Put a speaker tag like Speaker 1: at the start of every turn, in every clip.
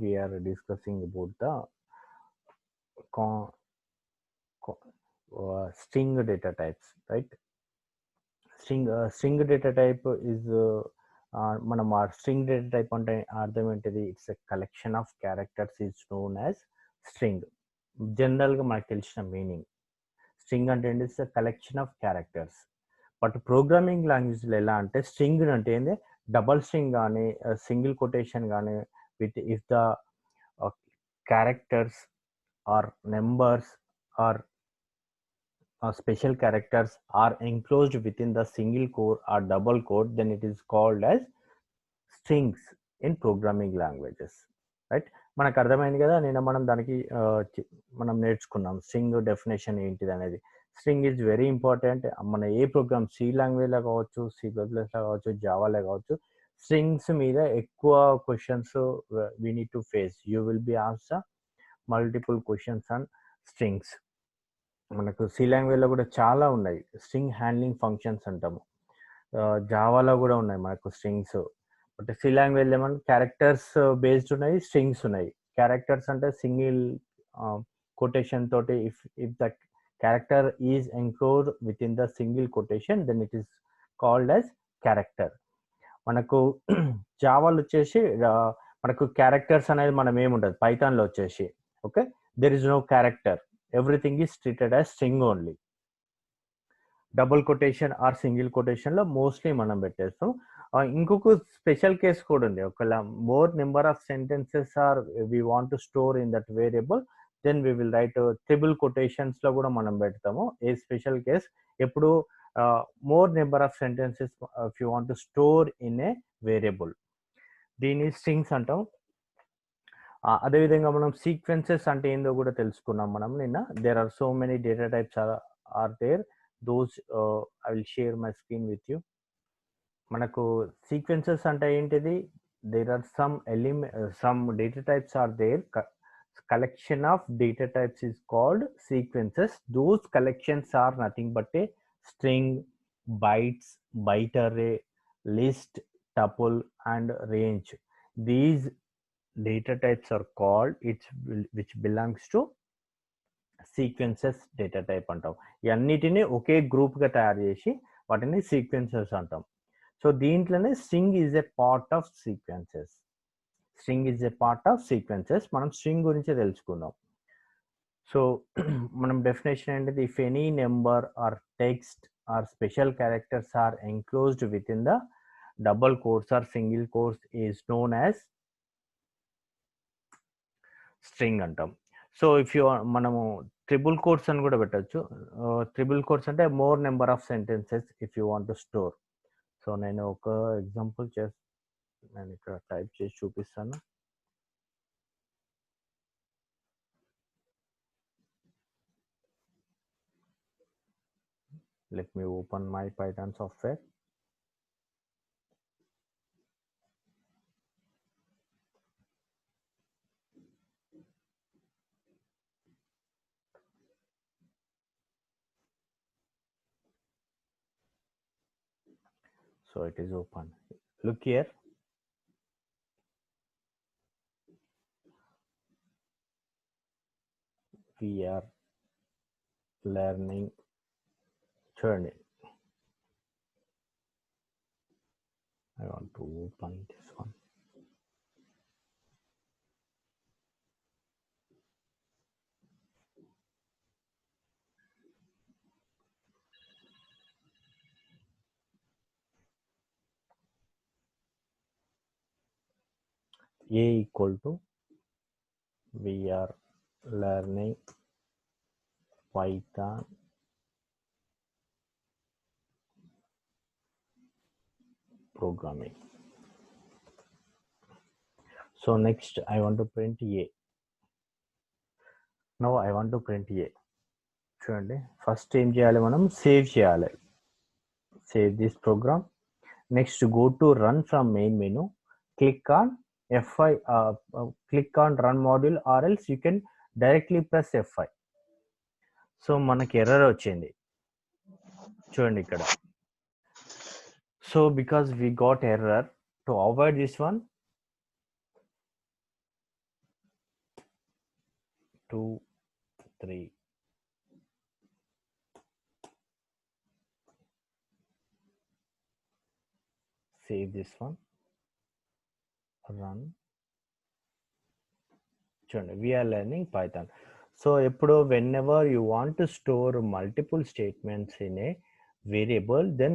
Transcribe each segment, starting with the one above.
Speaker 1: we are discussing about the string data types, right? String data type is మనం ఆ string data type అంటే అర్థం ఏంటిది? It's a collection of characters is known as string. జనరల్గా మనకు తెలిసిన meaning string అంటే ఏంటి? It's a collection of characters. But programming లాంగ్వేజ్లో ఎలా అంటే స్ట్రింగ్ అంటే ఏంది? డబల్ స్ట్రింగ్ కానీ సింగిల్ కొటేషన్ కానీ with if the characters or numbers or special characters are enclosed within the single quote or double quote, then it is called as strings in programming languages, right? మనకు అర్థమైంది కదా. నేను మనం దానికి మనం నేర్చుకున్నాం స్ట్రింగ్ డెఫినేషన్ ఏంటిది అనేది. String is very important. మన ఏ ప్రోగ్రామ్ సి లాంగ్వేజ్లో కావచ్చు, సి ప్లస్ ప్లస్లో కావచ్చు, జావాలో కావచ్చు, స్ట్రింగ్స్ మీద ఎక్కువ questions we need to face. You will be answer multiple questions on strings. మనకు సి లాంగ్వేజ్లో కూడా చాలా ఉన్నాయి స్ట్రింగ్ హ్యాండ్లింగ్ ఫంక్షన్స్ అంటాము. జావాలో కూడా ఉన్నాయి మనకు స్ట్రింగ్స్. బట్ సి లాంగ్వేజ్లో ఏమన్నా క్యారెక్టర్స్ బేస్డ్ ఉన్నాయి, స్ట్రింగ్స్ ఉన్నాయి. క్యారెక్టర్స్ అంటే సింగిల్ కొటేషన్ తోటి if the character is enclosed within the single quotation then it is called as character. మనకు జావాలో వచ్చేసి మనకు క్యారెక్టర్స్ అనేది మనం ఏముండదు. పైథాన్లో వచ్చేసి okay, there is no character, everything is treated as string only. Double quotation or single కొటేషన్లో మోస్ట్లీ మనం పెట్టేస్తాం. ఇంకొక స్పెషల్ కేస్ కూడా ఉంది. ఒకవేళ more number of sentences or we want to store in that variable, then we will write triple కొటేషన్స్లో కూడా మనం పెడతాము. ఏ స్పెషల్ కేస్ ఎప్పుడు more number of sentences if you want to store in a variable, దీన్ని స్ట్రింగ్స్ అంటాం. అదేవిధంగా మనం సీక్వెన్సెస్ అంటే ఏందో కూడా తెలుసుకున్నాం మనం నిన్న. There are so many data types are there. Those I will share my screen with you. మనకు సీక్వెన్సెస్ అంటే ఏంటిది? There are some data types are there. collection of data types is called sequences. Those collections are nothing but a string, bytes, byte array, list, tuple and range. These data types are called which belongs to sequences data type అంటాం. ఇవన్నిటిని ఒకే గ్రూప్గా తయారు చేసి వాటిని sequences అంటాం. So దీంట్లోనే string is a part of sequences. String is a part of sequences. మనం string గురించి తెలుసుకుందాం. సో మనం డెఫినేషన్ ఏంటిది? If any number or text or special characters are enclosed within the double quotes or single quotes is known as string అంటాం. So if you మనము triple quotes అని కూడా పెట్టచ్చు. ట్రిపుల్ కోట్స్ అంటే more number of sentences if you want to store. So నేను ఒక example నేను ఇక్కడ టైప్ చేసి చూపిస్తాను. Let me open my Python software. So it is open. Look here. We are learning journey. I want to open this one. A equal to we are learning Python programming. So next I want to print A. Now I want to print A. చూడండి, first ఏం చేయాలి? మనం save చేయాలి. Save this program. Next go to run from main menu. Click on F5, click on run module or else you can directly press F5. So మనకి error వచ్చింది చూడండి ఇక్కడ. So because we got error, to avoid this one 2, 3. Save this one, run. We are learning Python. So whenever you want to store multiple statements in a variable, then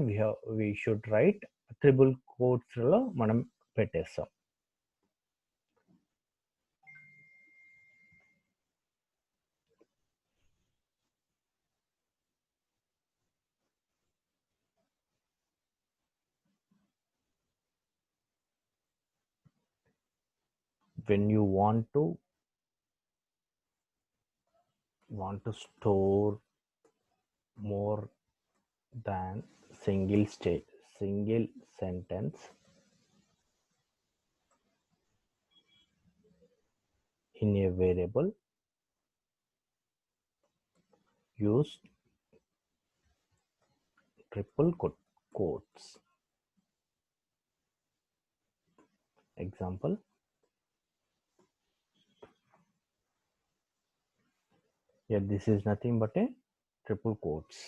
Speaker 1: we should write triple quotes lo manam పెట్టేస్తాం. When you want to store more than single sentence in a variable, use triple quotes. Example, yeah, this is nothing but a triple quotes.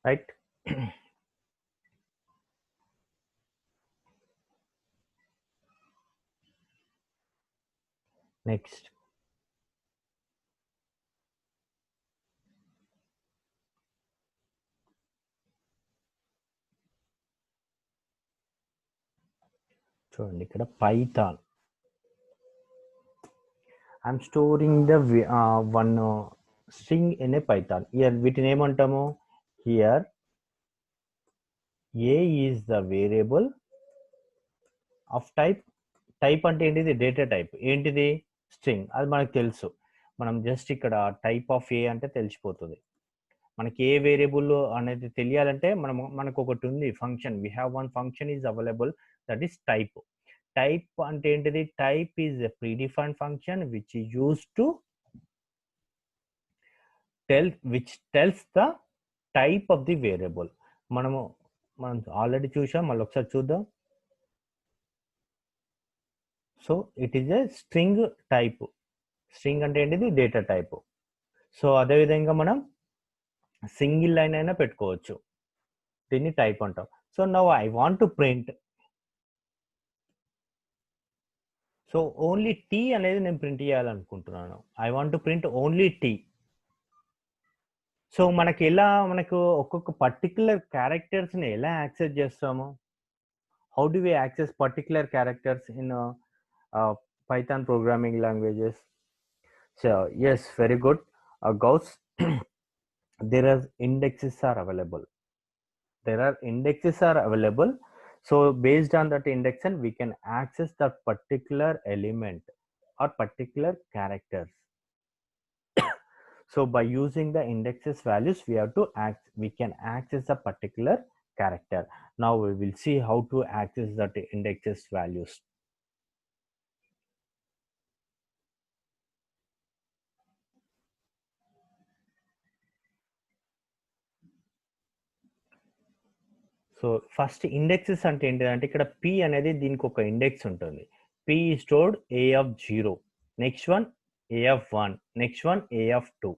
Speaker 1: Right? Next, చూడండి ఇక్కడ Python. I'm storing the one string in a Python. Here వీటిని ఏమంటాము? Here A is the variable of type అంటే ఏంటిది? Data type. ఏంటిది? String. అది మనకు తెలుసు. మనం జస్ట్ ఇక్కడ టైప్ ఆఫ్ ఏ అంటే తెలిసిపోతుంది. మనకి ఏ వేరియబుల్ అనేది తెలియాలంటే మనకు ఒకటి ఉంది function. We have one function is available, that is type. Type అంటే ఏంటిది? Type is a predefined function which use to tells the type of the variable. మనం ఆల్రెడీ చూసాం, మళ్ళీ ఒకసారి చూద్దాం. So it is a string type. String అంటే ఏంటిది? Data type. So అదేవిధంగా మనం సింగిల్ లైన్ అయినా పెట్టుకోవచ్చు, దీన్ని టైప్ అంటాం. So now I want to print. So only T అనేది నేను ప్రింట్ చేయాలనుకుంటున్నాను. I want to print only T. So మనకు ఒక్కొక్క పర్టికులర్ క్యారెక్టర్స్ని ఎలా యాక్సెస్ చేస్తాము? How do we access particular characters in Python programming languages? So yes, very good. Gauss, there are indexes are available. So based on that index, we can access that particular element or particular characters. So by using the indexes values, we can access a particular character. Now we will see how to access that indexes values. So first indexes అంటే ఏంటంటే ఇక్కడ p అనేది దీనికి ఒక index ఉంటుంది. p is stored a of 0, next one a of 1, next one a of 2.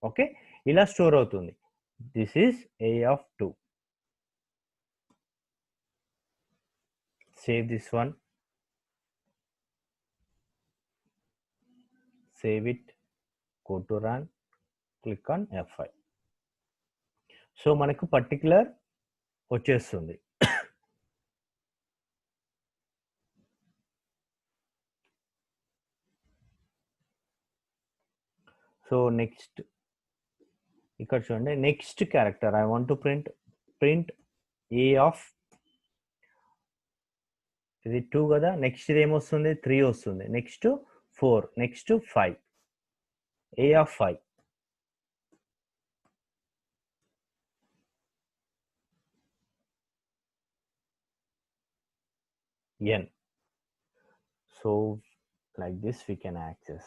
Speaker 1: Okay, ఇలా store అవుతుంది. This is a of 2. Save this one, save it, go to run, click on F5. So మనకు particular వచ్చేస్తుంది. So next ఇక్కడ చూడండి, next character I want to print a of, ఇది 2 కదా, next ఇది ఏమొస్తుంది? 3 వస్తుంది, next 4, next 5, A of 5. n. So like this we can access.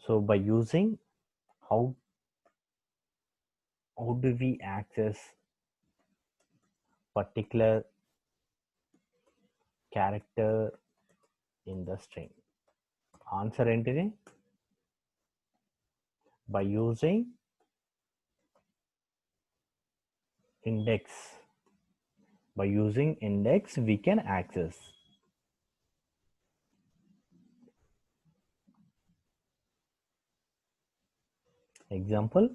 Speaker 1: So by using how do we access particular character in the string? Answer ఏంటిది? By using index. By using index we can access. Example,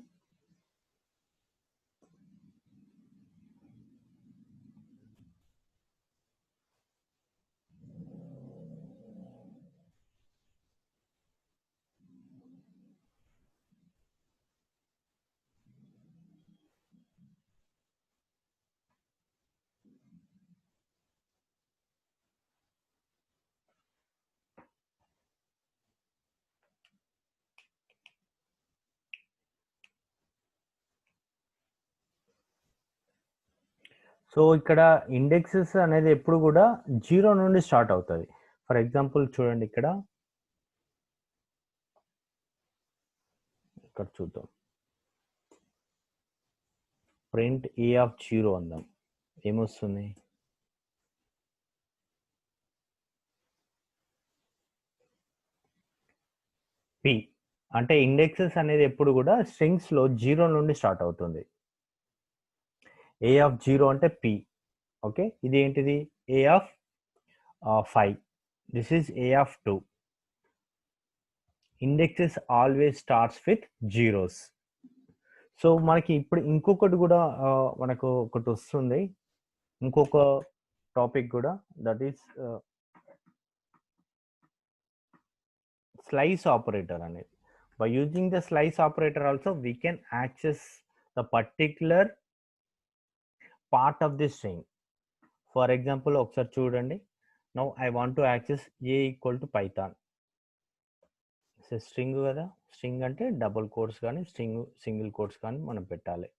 Speaker 1: so ఇక్కడ indexes అనేది ఎప్పుడు కూడా 0 నుండి start అవుతుంది. For example చూడండి, ఇక్కడ చూద్దాం. ప్రింట్ ఏ ఆఫ్ 0 అందాం. ఏమొస్తుంది? పి. అంటే ఇండెక్సెస్ అనేది ఎప్పుడు కూడా స్ట్రింగ్స్ లో 0 నుండి స్టార్ట్ అవుతుంది. ఏ ఆఫ్ 0 అంటే పి. ఓకే, ఇది ఏంటిది? A of 5. This is a of 2. Indexes always starts with zeros. So మనకి ఇప్పుడు ఇంకొకటి కూడా మనకు ఒకటి వస్తుంది, ఇంకొక టాపిక్ కూడా, దట్ ఈస్ slice operator అనేది. By using the slice operator also we can access the particular part of the string. For example, ఒకసారి చూడండి. Now I want to access a equal to python. String కదా, string అంటే double quotes కానీ string single quotes కానీ మనం పెట్టాలి.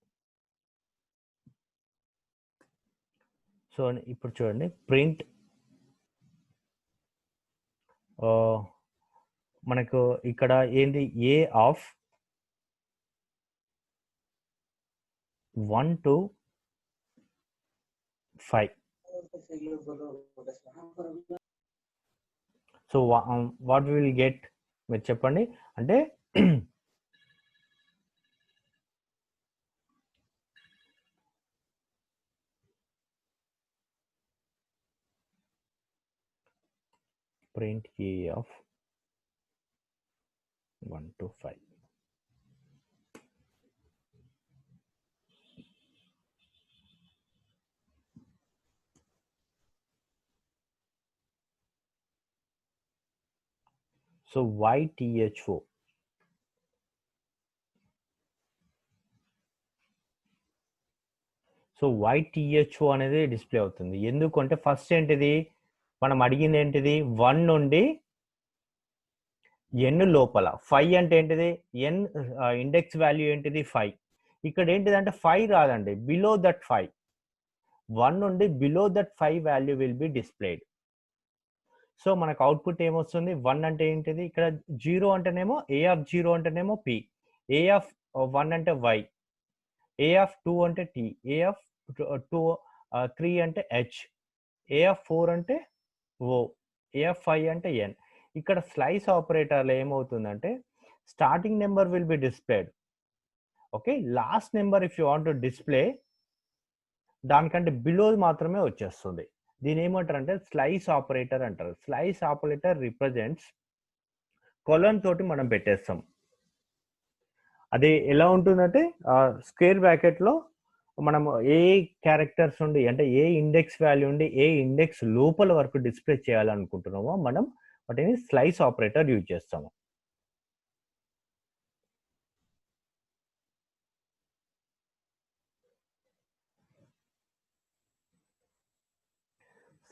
Speaker 1: So ఇప్పుడు చూడండి, ప్రింట్ మనకు ఇక్కడ ఏంటి? A of 1 to 5. So what will get? మీరు చెప్పండి. అంటే print a of 1 to 5. So YTHO. So YTHO అనేది డిస్ప్లే అవుతుంది. ఎందుకంటే ఫస్ట్ ఏంటిది మనం అడిగింది? ఏంటిది? 1 నుండి n లోపల. 5 అంటే ఏంటిది? n ఇండెక్స్ వాల్యూ ఏంటిది? 5. ఇక్కడ ఏంటిది అంటే 5 రాదండి, బిలో దట్ 5. 1 నుండి below that 5 value will be displayed. So మనకు అవుట్పుట్ ఏమొస్తుంది? 1 అంటే ఏంటిది? ఇక్కడ 0 అంటేనేమో ఏ ఆఫ్ 0 అంటేనేమో పి, ఏ ఆఫ్ 1 అంటే y, ఏ ఆఫ్ 2 అంటే టీ, ఏ ఆఫ్ 3 అంటే హెచ్, ఏ ఆఫ్ 4 అంటే ఓ, ఏ ఆఫ్ 5 అంటే ఎన్. ఇక్కడ స్లైస్ ఆపరేటర్లో ఏమవుతుందంటే starting number will be displayed. Okay, last number if you want to display దానికంటే బిలో మాత్రమే వచ్చేస్తుంది. దీని ఏమంటారు అంటే స్లైస్ ఆపరేటర్ అంటారు. స్లైస్ ఆపరేటర్ రిప్రజెంట్స్ కొలన్ తోటి మనం పెట్టేస్తాం. అది ఎలా ఉంటుందంటే స్క్వేర్ బ్రాకెట్ లో మనం ఏ క్యారెక్టర్స్ ఉండి, అంటే ఏ ఇండెక్స్ వాల్యూ ఉండి ఏ ఇండెక్స్ లోపల వరకు డిస్ప్లే చేయాలనుకుంటున్నామో మనం వాటిని స్లైస్ ఆపరేటర్ యూజ్ చేస్తాము.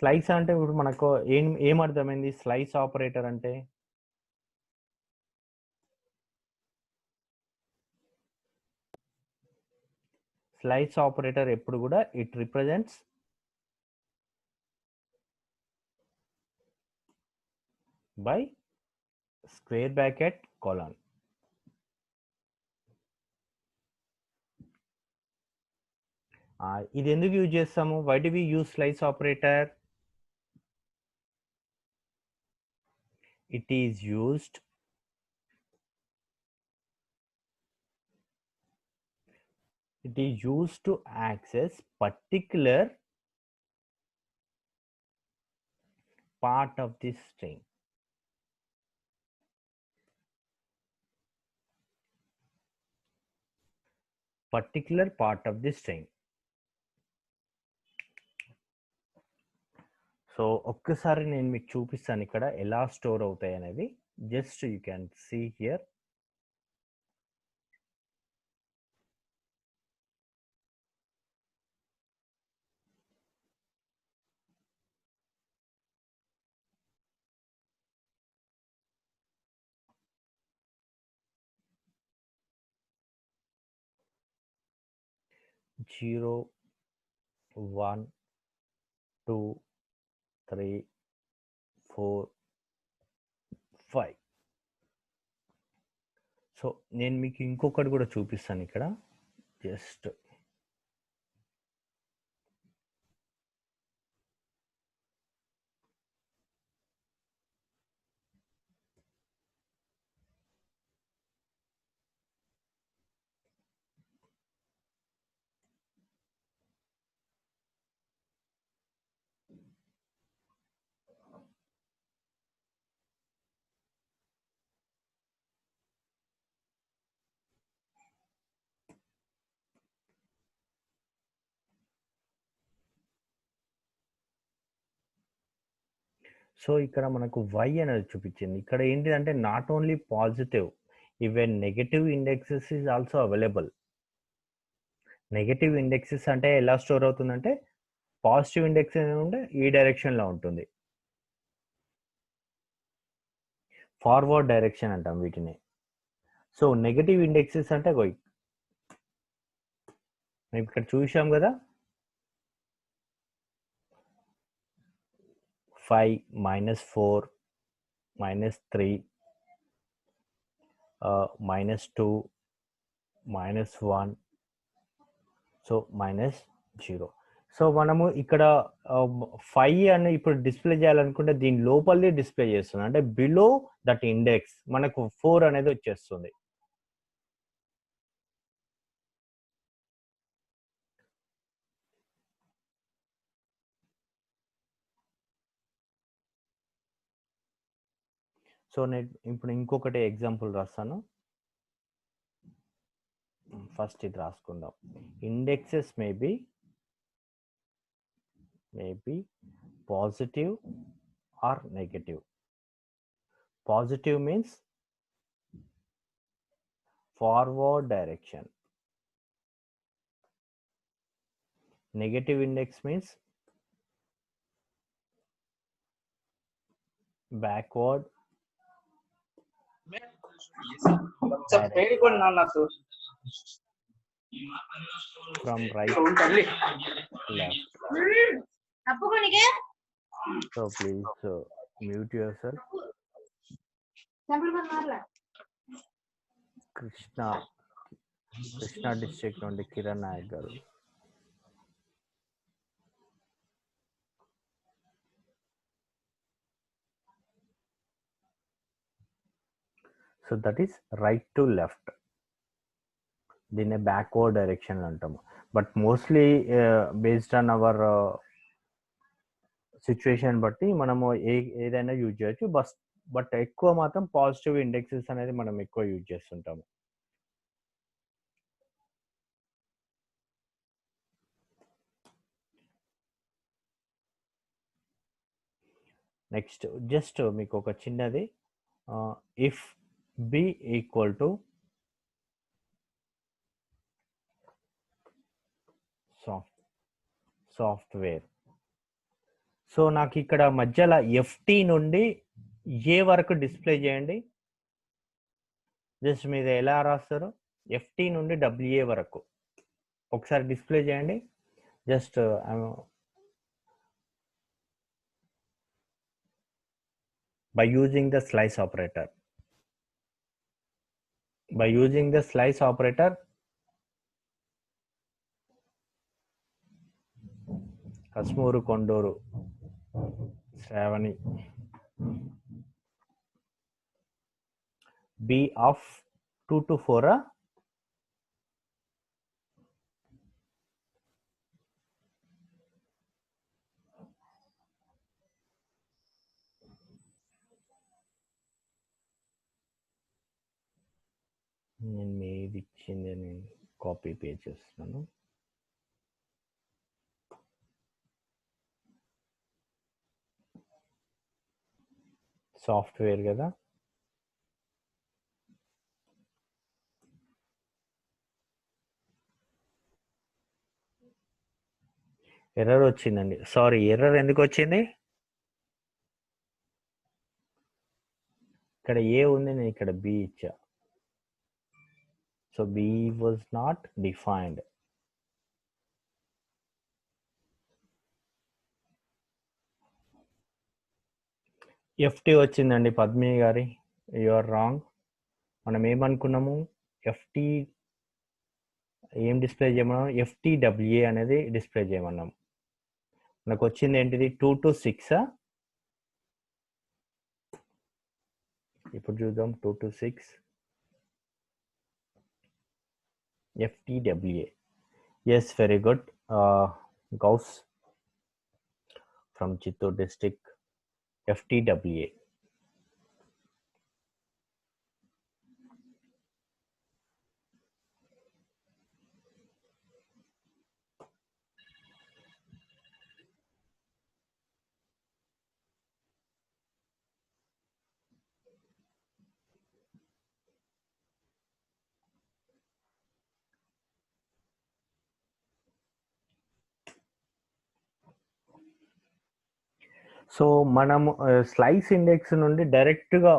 Speaker 1: స్లైస్ అంటే ఇప్పుడు మనకు ఏం అర్థమైంది స్లైస్ ఆపరేటర్ అంటే? స్లైస్ ఆపరేటర్ ఎప్పుడు కూడా it represents by square bracket colon. ఇది ఎందుకు యూజ్ చేస్తాము? Why do we use slice operator? It is used to access particular part of the string. Particular part of the string. So ఒక్కసారి నేను మీకు చూపిస్తాను ఇక్కడ ఎలా స్టోర్ అవుతాయి అనేది. Just you can see here. Zero 1 2 3 4 5. సో నేను మీకు ఇంకొకటి కూడా చూపిస్తాను ఇక్కడ. జస్ట్ సో ఇక్కడ మనకు y అనేది చూపించింది. ఇక్కడ ఏంటిదంటే not only positive, even negative indexes is also available. Negative indexes అంటే ఎలా స్టోర్ అవుతుందంటే పాజిటివ్ ఇండెక్స్ ఉంటే ఈ డైరెక్షన్ లో ఉంటుంది. ఫార్వర్డ్ డైరెక్షన్ అంటాం వీటిని. సో నెగటివ్ ఇండెక్సెస్ అంటే మేము ఇక్కడ చూసాం కదా, 5 -4 -3 -2 -1 సో -0. సో మనము ఇక్కడ 5 అని ఇప్పుడు డిస్ప్లే చేయాలనుకుంటే దీని లోపలే డిస్ప్లే చేస్తుంది, అంటే బిలో దట్ ఇండెక్స్ మనకు 4 అనేది వచ్చేస్తుంది. సో నేను ఇప్పుడు ఇంకొకటి ఎగ్జాంపుల్ రాస్తాను. ఫస్ట్ ఇది రాసుకుందాం. Indexes may be positive or negative. Positive means forward direction. Negative index means backward direction. From right to left. So please mute yourself. Krishna district నుండి కిరణ్ నాయక్ గారు. So that is right to left. దీన్ని backward direction అంటాము. But mostly based on hour situation బట్టి మనము ఏదైనా use చేయొచ్చు. But ఎక్కువ మాత్రం పాజిటివ్ ఇండెక్సెస్ అనేది మనం ఎక్కువ యూజ్ చేస్తుంటాము. నెక్స్ట్ జస్ట్ మీకు ఒక చిన్నది, if B equal to software, so నాకు ఇక్కడ మధ్యలో FT నుండి ఏ వరకు డిస్ప్లే చేయండి. జస్ట్ మీద ఎలా రాస్తారు, FT నుండి WA వరకు ఒకసారి డిస్ప్లే చేయండి. Just by using the slice operator. By using the slice operator, Kasmuru Kondoru Shravani B of 2 to 4 నేను ఏది ఇచ్చింది నేను కాపీ పేస్ట్ చేస్తున్నాను. సాఫ్ట్వేర్ కదా, ఎర్రర్ వచ్చిందండి. సారీ, ఎర్రర్ ఎందుకు వచ్చింది? ఇక్కడ ఏ ఉంది, నేను ఇక్కడ బి ఇచ్చా. So B was not defined. FT వచ్చిందండి పద్మిని గారి, యు ఆర్ రాంగ్. మనం ఏమనుకున్నాము, FT ఏం డిస్ప్లే చేయమన్నాం, FTWA అనేది డిస్ప్లే చేయమన్నాం. మనకు వచ్చింది ఏంటిది, 2 to 6. ఇప్పుడు చూద్దాం 2 to 6 FTWA. Yes, very good. Gauss from Chittor district, FTWA. So మనము స్లైస్ ఇండెక్స్ నుండి డైరెక్ట్గా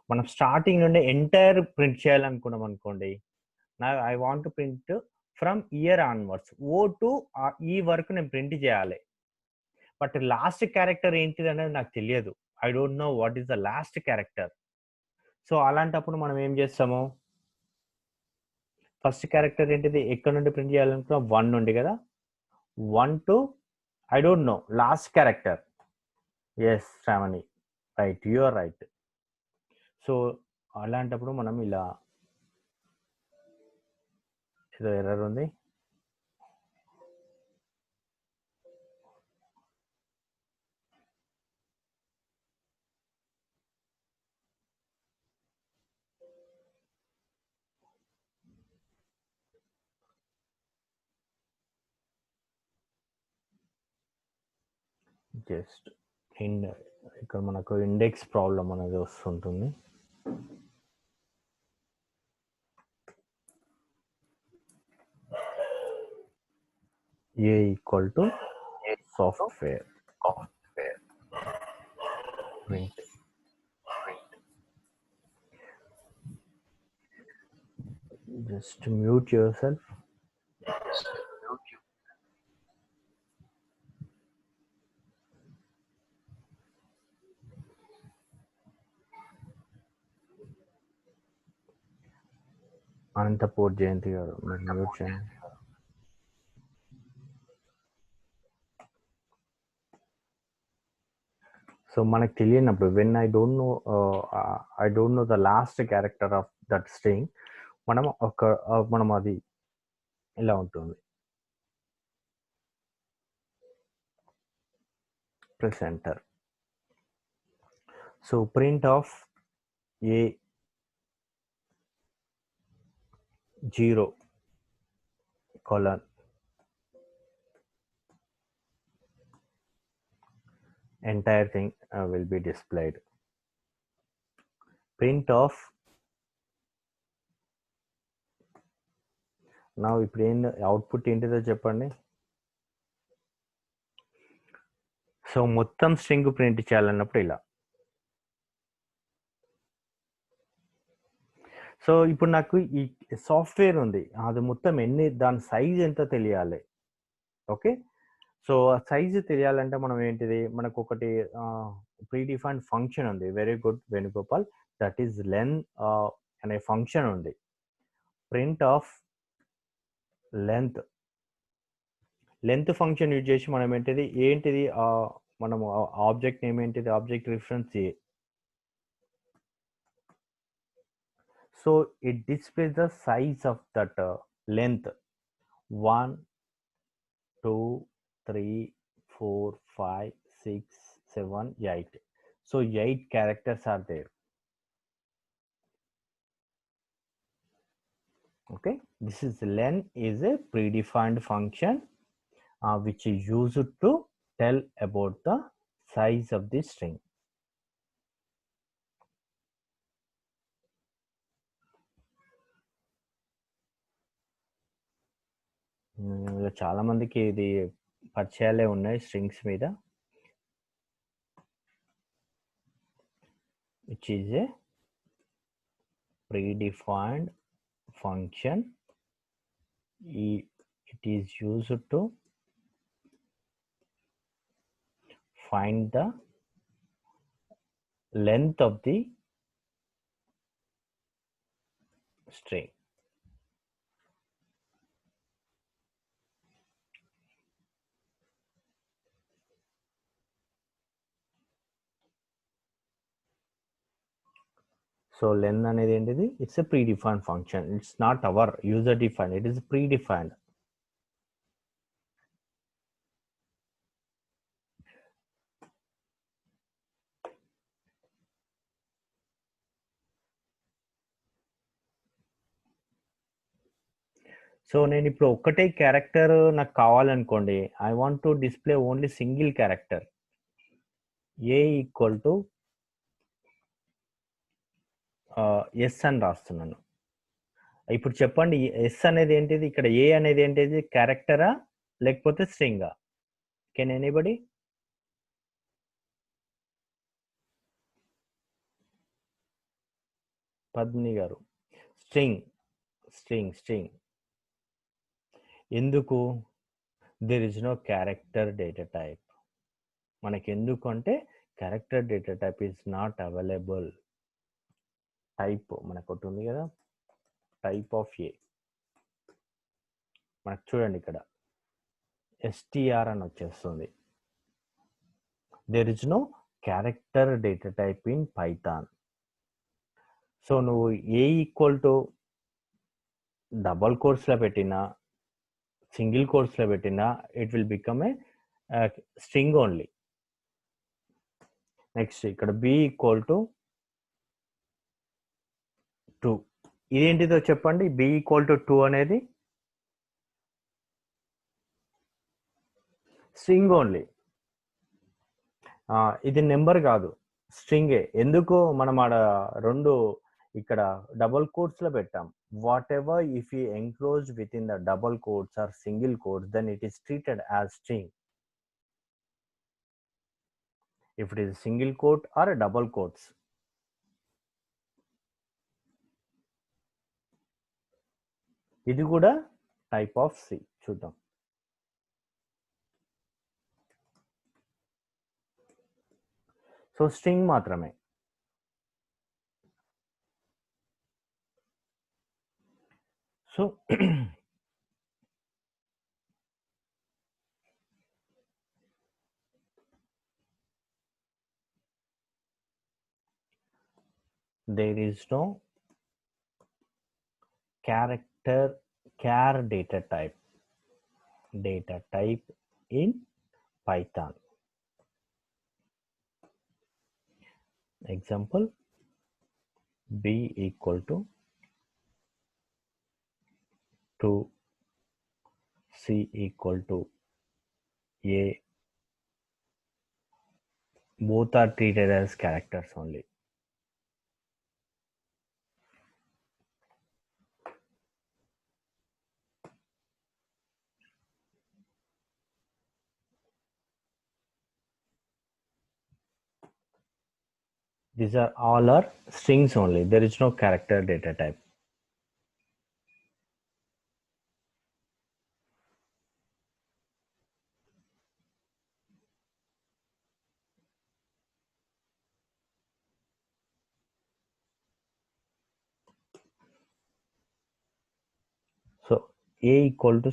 Speaker 1: మనం స్టార్టింగ్ నుండి ఎంటైర్ ప్రింట్ చేయాలనుకున్నాం అనుకోండి. నా I want to print from year onwards, O to ఈ వరకు నేను ప్రింట్ చేయాలి. బట్ లాస్ట్ క్యారెక్టర్ ఏంటిది అనేది నాకు తెలియదు. I don't know what is the last character. So అలాంటప్పుడు మనం ఏం చేస్తాము, ఫస్ట్ క్యారెక్టర్ ఏంటిది, ఎక్కడ నుండి ప్రింట్ చేయాలనుకున్నా 1 నుండి కదా, 1 to I don't know last character. Yes Shravani, right, you are right. So అలాంటప్పుడు మనం ఇలా, ఏదో ఎర్రర్ ఉంది. జస్ట్ ఇక్కడ మనకు ఇండెక్స్ ప్రాబ్లం అనేది వస్తుంటుంది. A equal to software print. Just mute yourself. Anantapur Jayanti garu, mute చేయండి. సో మనకు తెలియనప్పుడు, when I don't know the last character of that string, మనం అది ఇలా ఉంటుంది. Press enter. So print of A0 colon entire thing will be displayed. Print of now ఇప్పుడు ఏంటి output ఏంటిదో చెప్పండి. సో మొత్తం స్ట్రింగ్ ప్రింట్ చేయాలన్నప్పుడు ఇలా. సో ఇప్పుడు నాకు ఈ సాఫ్ట్వేర్ ఉంది, అది మొత్తం దాని సైజ్ ఎంత తెలియాలి. ఓకే, సో ఆ సైజు తెలియాలంటే మనం ఏంటిది, మనకు ఒకటి ప్రీడిఫైన్డ్ ఫంక్షన్ ఉంది. Very good Venugopal, that is len అనే ఫంక్షన్ ఉంది. Print of length function use చేసి మనం ఏంటిది మనము ఆబ్జెక్ట్ నేమ్ ఏంటిది, object reference a. So it displays the size of that length 1 2 3 4 5 6 7 8. So 8 characters are there. Okay, this is len is a predefined function which is used to tell about the size of the string. చాలా మందికి ఇది పరిచయాలే ఉన్నాయి strings మీద. which is a predefined function. It is used to find the length of the string. So len అనేది ఏంటిది, it's a predefined function. It's not our user defined, it is predefined. సో నేను ఇప్పుడు ఒక్కటే క్యారెక్టర్ నాకు కావాలనుకోండి, I want to display only single character, a equal to s అని రాస్తున్నాను. ఇప్పుడు చెప్పండి, ఎస్ అనేది ఏంటిది, ఇక్కడ ఏ అనేది ఏంటిది, క్యారెక్టరా లేకపోతే స్ట్రింగా? Can anybody? పద్మిని గారు, స్ట్రింగ్ స్ట్రింగ్ స్ట్రింగ్. ఎందుకు? There is no character data type. మనకి ఎందుకు అంటే character data type is not available. Type మనకు ఒకటి ఉంది కదా, టైప్ ఆఫ్ ఏ. మనకు చూడండి ఇక్కడ ఎస్టిఆర్ అని వచ్చేస్తుంది. There is no character data type in Python. So నువ్వు ఏ ఈక్వల్ టు డబల్ కోట్స్లో పెట్టినా సింగిల్ కోట్స్లో పెట్టినా it will become a string only. Next ఇక్కడ బి ఈక్వల్ టు 2. ఇదేంటిదో చెప్పండి, బి ఈక్వల్ టు 2 అనేది స్ట్రింగ్ ఓన్లీ. ఇది నెంబర్ కాదు, స్ట్రింగే. ఎందుకు మనం ఆడ రెండు ఇక్కడ డబుల్ కోట్స్లో పెట్టాం. Whatever if you enclosed within the double quotes or single quotes, then it is treated as string. if it is a single quote or a double quotes. ఇది కూడా టైప్ ఆఫ్ సి. చూద్దాం. So string మాత్రమే. So there is no character char data type in Python. Example, b equal to 2, c equal to a. Both are treated as characters only. These are all are strings only. There is no character data type. So A equal to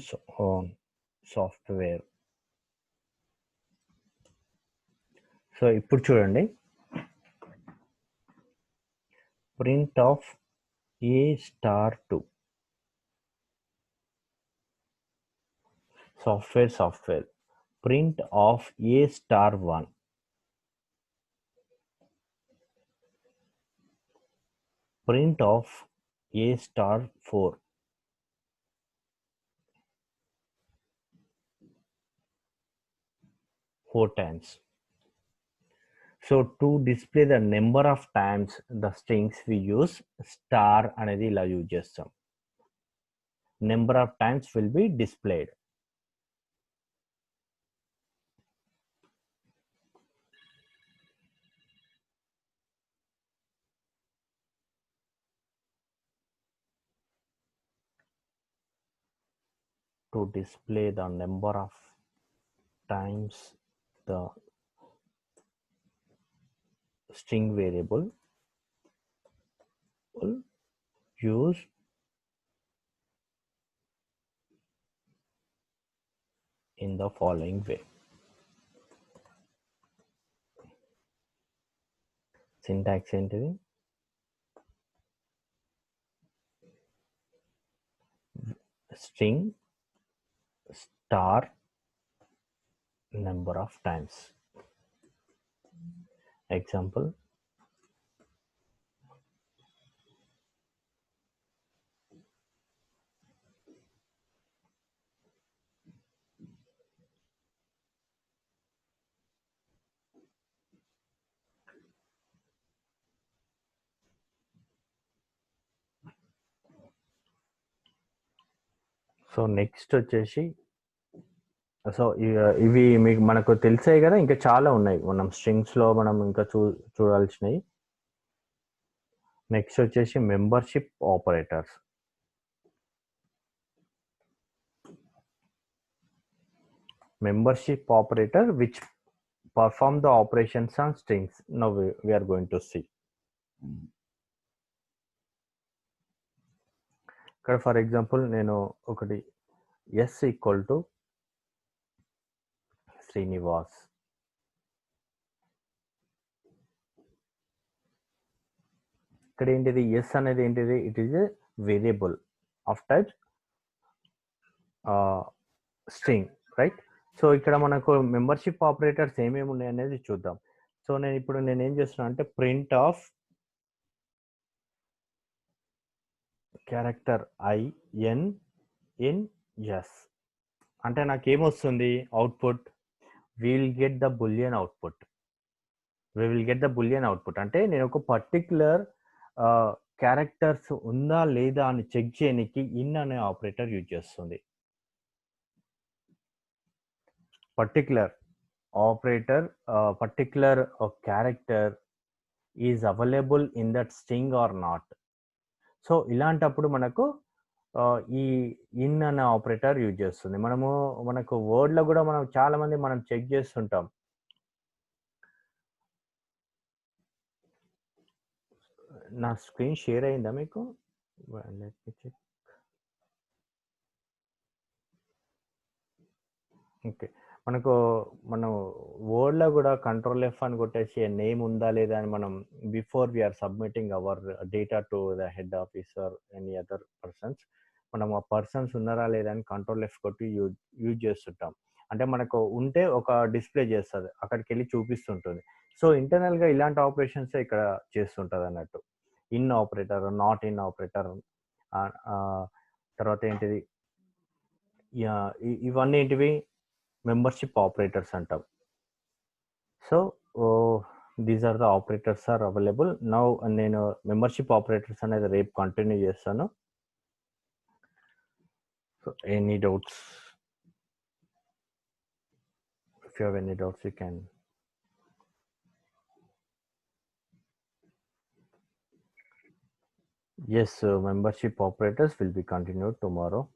Speaker 1: software. So ఇప్పుడు చూడండి, print of A star 2, software, print of A star 1, print of A star 4, 4 times. So to display the number of times the strings we use star అనేది ఇలా use చేస్తాం. Number of times will be displayed. To display the number of times the string variable will use in the following way. Syntax ఏంటిది? String star number of times. Example, so next వచ్చేసి, so ఇవి మీకు మనకు తెలిసాయి కదా, ఇంకా చాలా ఉన్నాయి మనం స్ట్రింగ్స్లో మనం ఇంకా చూడాల్సినవి. నెక్స్ట్ వచ్చేసి membership operators. Membership operator which perform the operations on strings. Now we are going to see. ఇక్కడ ఫర్ ఎగ్జాంపుల్ నేను ఒకటి ఎస్ ఈక్వల్ టు శ్రీనివాస్, ఇక్కడ ఏంటిది ఎస్ అనేది ఏంటిది, it is a variable of type string, right. So ఇక్కడ మనకు membership operators ఏమేమి ఉన్నాయి అనేది చూద్దాం. సో నేను ఏం చేస్తున్నా అంటే print of character IN in S అంటే నాకు ఏమొస్తుంది output, will get the boolean output. అంటే నేను ఒక పర్టిక్యులర్ క్యారెక్టర్స్ ఉందా లేదా అని చెక్ చేయడానికి ఇన్ అనే ఆపరేటర్ యూజ్ చేస్తుంది. Particular operator, particular character is available in that string or not. So ఇలాంటప్పుడు మనకు ఈ ఇన్ అనే ఆపరేటర్ యూజ్ చేస్తుంది. మనకు వర్డ్లో కూడా మనం చాలా మంది మనం చెక్ చేస్తుంటాం. నా స్క్రీన్ షేర్ అయిందా మీకు? ఓకే, మనం వర్డ్లో కూడా కంట్రోల్ F అని కొట్టేసి నేమ్ ఉందా లేదా అని మనం before we are submitting our data to the head office or any other persons, మనం ఆ పర్సన్స్ ఉన్నారా లేదా అని కంట్రోల్ F కొట్టి యూజ్ చేస్తుంటాం. అంటే మనకు ఉంటే ఒక డిస్ప్లే చేస్తుంది, అక్కడికి వెళ్ళి చూపిస్తుంటుంది. సో ఇంటర్నల్గా ఇలాంటి ఆపరేషన్స్ ఇక్కడ చేస్తుంటుంది అన్నట్టు. In operator, not in operator, తర్వాత ఏంటిది, ఇవన్నీ ఏంటివి మెంబర్షిప్ ఆపరేటర్స్ అంటాం. So these are the operators are available now. నేను మెంబర్షిప్ ఆపరేటర్స్ అనేది రేపు కంటిన్యూ చేస్తాను. So any doubts, if you have any doubts you can. Yes, membership operators will be continued tomorrow.